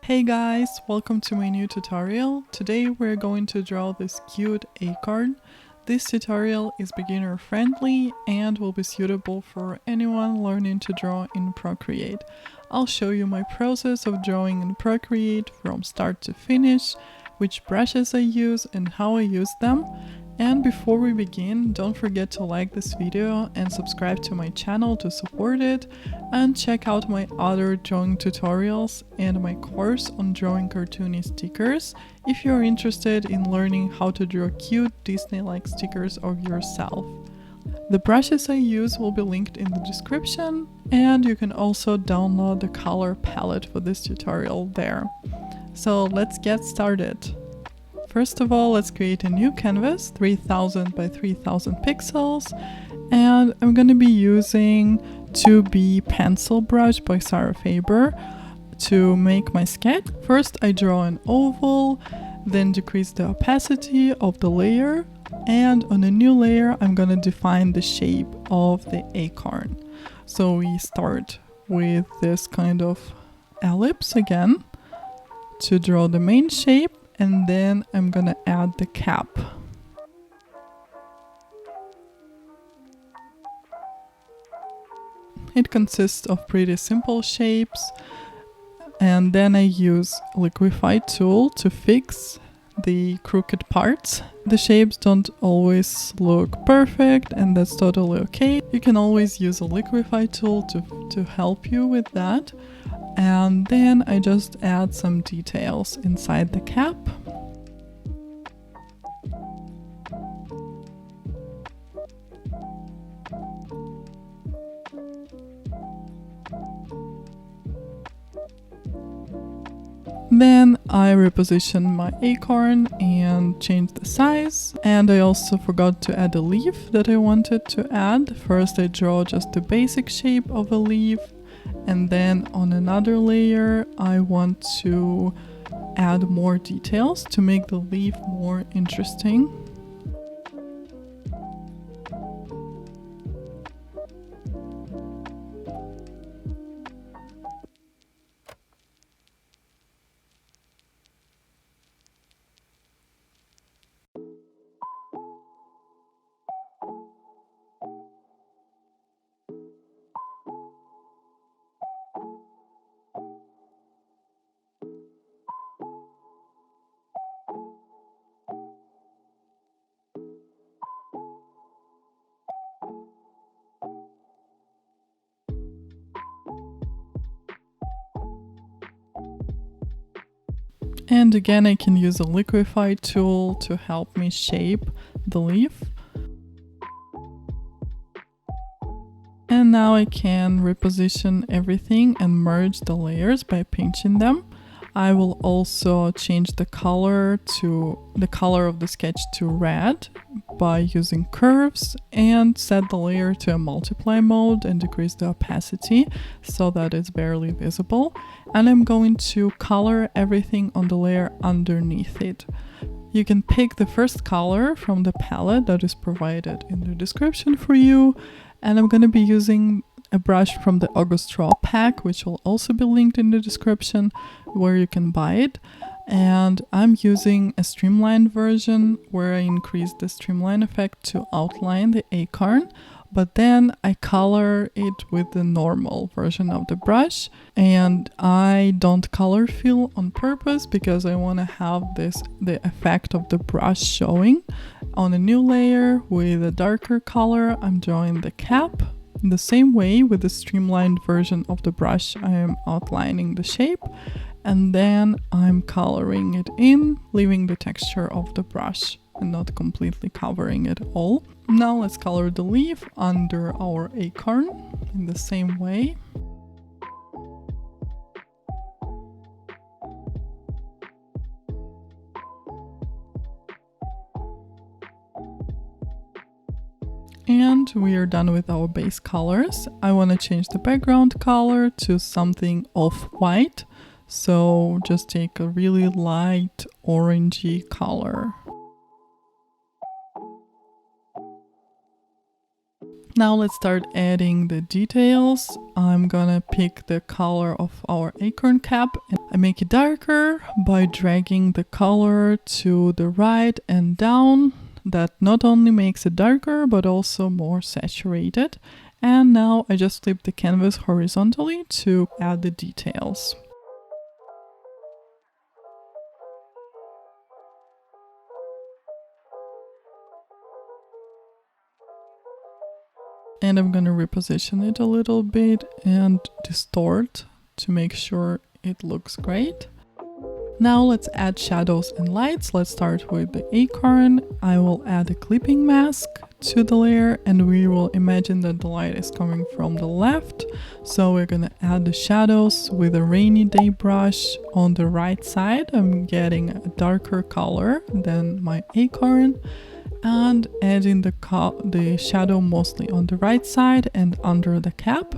Hey guys, welcome to my new tutorial. Today we're going to draw this cute acorn. This tutorial is beginner friendly and will be suitable for anyone learning to draw in Procreate. I'll show you my process of drawing in Procreate from start to finish, which brushes I use and how I use them. And before we begin, don't forget to like this video and subscribe to my channel to support it, and check out my other drawing tutorials and my course on drawing cartoony stickers if you're interested in learning how to draw cute Disney-like stickers of yourself. The brushes I use will be linked in the description, and you can also download the color palette for this tutorial there. So let's get started. First of all, let's create a new canvas, 3000 by 3000 pixels, and I'm going to be using 2B pencil brush by Sarah Faber to make my sketch. First I draw an oval, then decrease the opacity of the layer, and on a new layer I'm going to define the shape of the acorn. So we start with this kind of ellipse again to draw the main shape, and then I'm gonna add the cap. It consists of pretty simple shapes, and then I use liquify tool to fix the crooked parts. The shapes don't always look perfect, and that's totally okay. You can always use a liquify tool to help you with that. And then I just add some details inside the cap. Then I reposition my acorn and change the size. And I also forgot to add a leaf that I wanted to add. First I draw just the basic shape of a leaf, and then on another layer I want to add more details to make the leaf more interesting. And again, I can use a liquify tool to help me shape the leaf. And now I can reposition everything and merge the layers by pinching them. I will also change the color of the sketch to red by using curves, and set the layer to a multiply mode and decrease the opacity so that it's barely visible. And I'm going to color everything on the layer underneath it. You can pick the first color from the palette that is provided in the description for you. And I'm going to be using a brush from the August Raw pack, which will also be linked in the description where you can buy it. And I'm using a streamlined version where I increase the streamline effect to outline the acorn, but then I color it with the normal version of the brush. And I don't color fill on purpose because I want to have the effect of the brush showing. On a new layer with a darker color, I'm drawing the cap. In the same way, with the streamlined version of the brush, I am outlining the shape, and then I'm coloring it in, leaving the texture of the brush and not completely covering it all. Now let's color the leaf under our acorn in the same way. And we are done with our base colors. I want to change the background color to something off-white. So just take a really light orangey color. Now let's start adding the details. I'm gonna pick the color of our acorn cap and I make it darker by dragging the color to the right and down. That not only makes it darker but also more saturated. And now I just flip the canvas horizontally to add the details. And I'm gonna reposition it a little bit and distort to make sure it looks great. Now let's add shadows and lights. Let's start with the acorn. I will add a clipping mask to the layer and we will imagine that the light is coming from the left. So we're gonna add the shadows with a rainy day brush on the right side. I'm getting a darker color than my acorn and adding the shadow mostly on the right side and under the cap.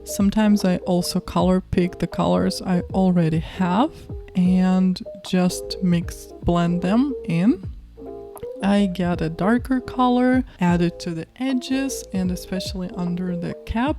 Sometimes I also color pick the colors I already have and just blend them in. I get a darker color, add it to the edges and especially under the cap.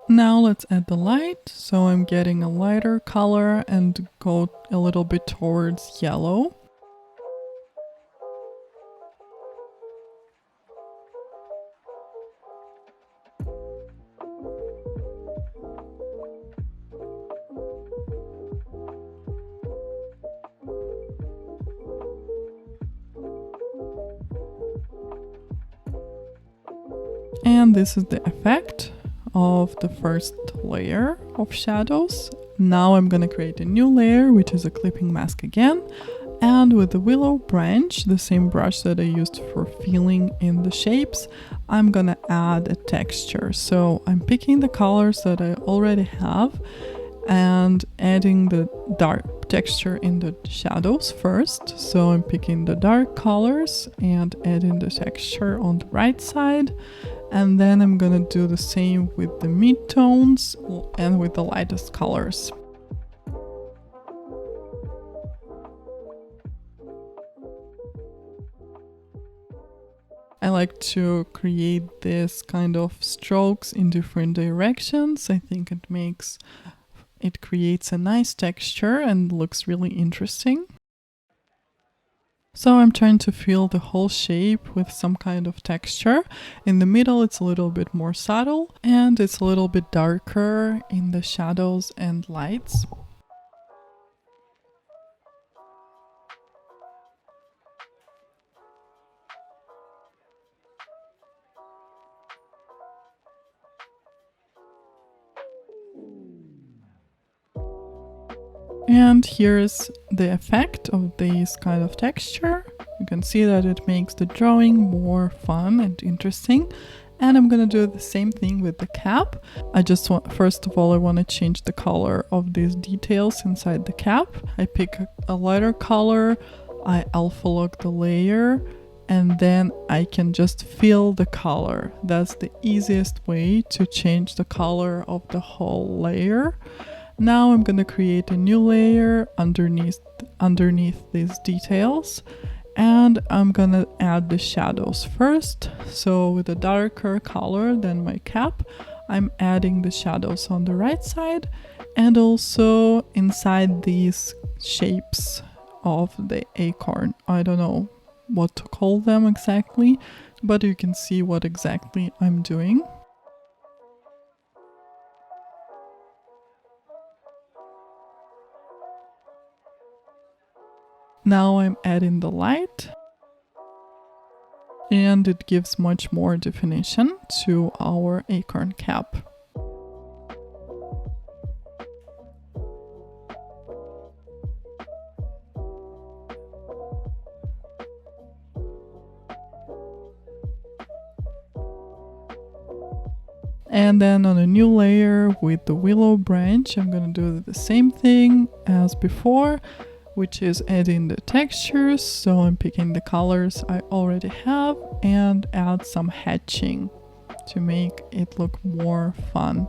Now let's add the light. So I'm getting a lighter color and go a little bit towards yellow. And this is the effect of the first layer of shadows. Now I'm gonna create a new layer, which is a clipping mask again. And with the willow branch, the same brush that I used for filling in the shapes, I'm gonna add a texture. So I'm picking the colors that I already have and adding the dark texture in the shadows first. So I'm picking the dark colors and adding the texture on the right side. And then I'm gonna do the same with the mid-tones and with the lightest colors. I like to create this kind of strokes in different directions. I think it creates a nice texture and looks really interesting. So I'm trying to fill the whole shape with some kind of texture. In the middle it's a little bit more subtle and it's a little bit darker in the shadows and lights. And here's the effect of this kind of texture. You can see that it makes the drawing more fun and interesting. And I'm gonna do the same thing with the cap. First of all, I want to change the color of these details inside the cap. I pick a lighter color, I alpha lock the layer, and then I can just fill the color. That's the easiest way to change the color of the whole layer. Now I'm going to create a new layer underneath these details and I'm going to add the shadows first. So with a darker color than my cap, I'm adding the shadows on the right side and also inside these shapes of the acorn. I don't know what to call them exactly, but you can see what exactly I'm doing. Now I'm adding the light and it gives much more definition to our acorn cap. And then on a new layer with the willow branch, I'm gonna do the same thing as before. which is adding the textures. So I'm picking the colors I already have and add some hatching to make it look more fun.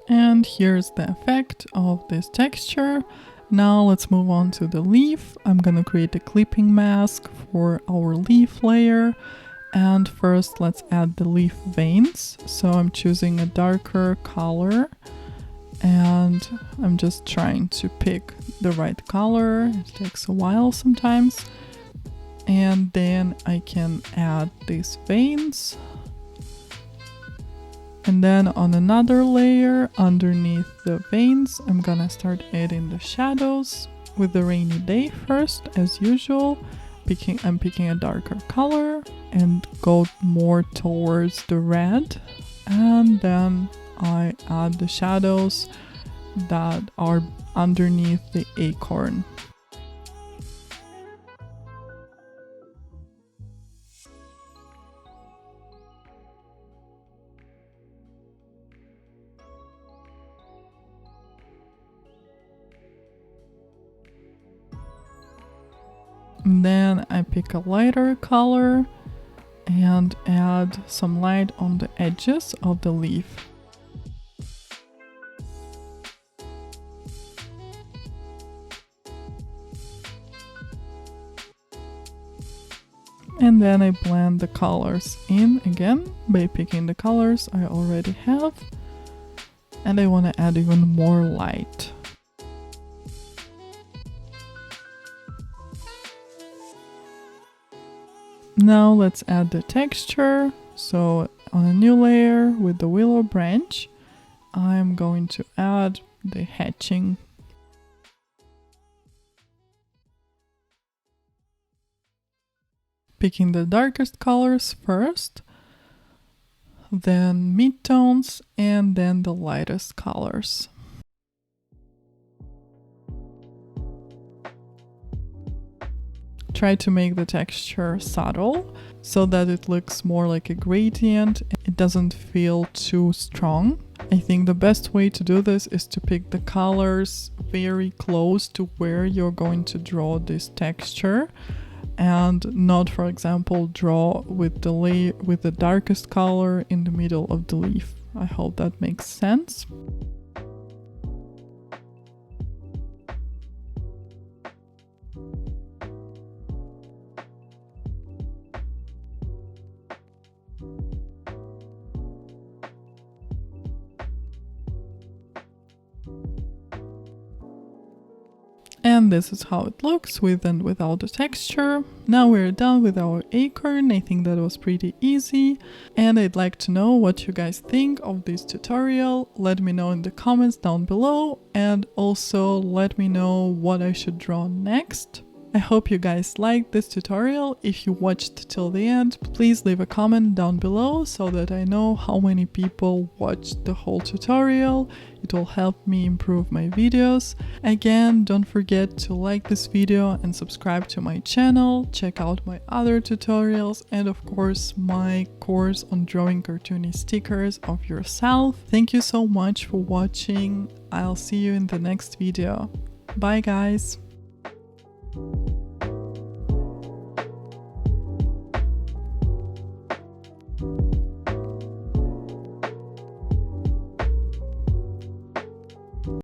And here's the effect of this texture. Now let's move on to the leaf. I'm gonna create a clipping mask for our leaf layer. And first let's add the leaf veins. So I'm choosing a darker color and I'm just trying to pick the right color. It takes a while sometimes. And then I can add these veins. And then on another layer underneath the veins, I'm gonna start adding the shadows with the rainy day first, as usual. I'm picking a darker color and go more towards the red. And then I add the shadows that are underneath the acorn. And then I pick a lighter color and add some light on the edges of the leaf. And then I blend the colors in again by picking the colors I already have. And I want to add even more light. Now let's add the texture. So on a new layer with the willow branch, I'm going to add the hatching. Picking the darkest colors first, then midtones, and then the lightest colors. Try to make the texture subtle so that it looks more like a gradient. It doesn't feel too strong. I think the best way to do this is to pick the colors very close to where you're going to draw this texture, and not, for example, draw with the darkest color in the middle of the leaf. I hope that makes sense. And this is how it looks with and without the texture. Now we're done with our acorn. I think that was pretty easy. And I'd like to know what you guys think of this tutorial. Let me know in the comments down below. And also let me know what I should draw next. I hope you guys liked this tutorial. If you watched till the end, please leave a comment down below so that I know how many people watched the whole tutorial. It will help me improve my videos. Again, don't forget to like this video and subscribe to my channel. Check out my other tutorials and of course my course on drawing cartoony stickers of yourself. Thank you so much for watching. I'll see you in the next video. Bye guys!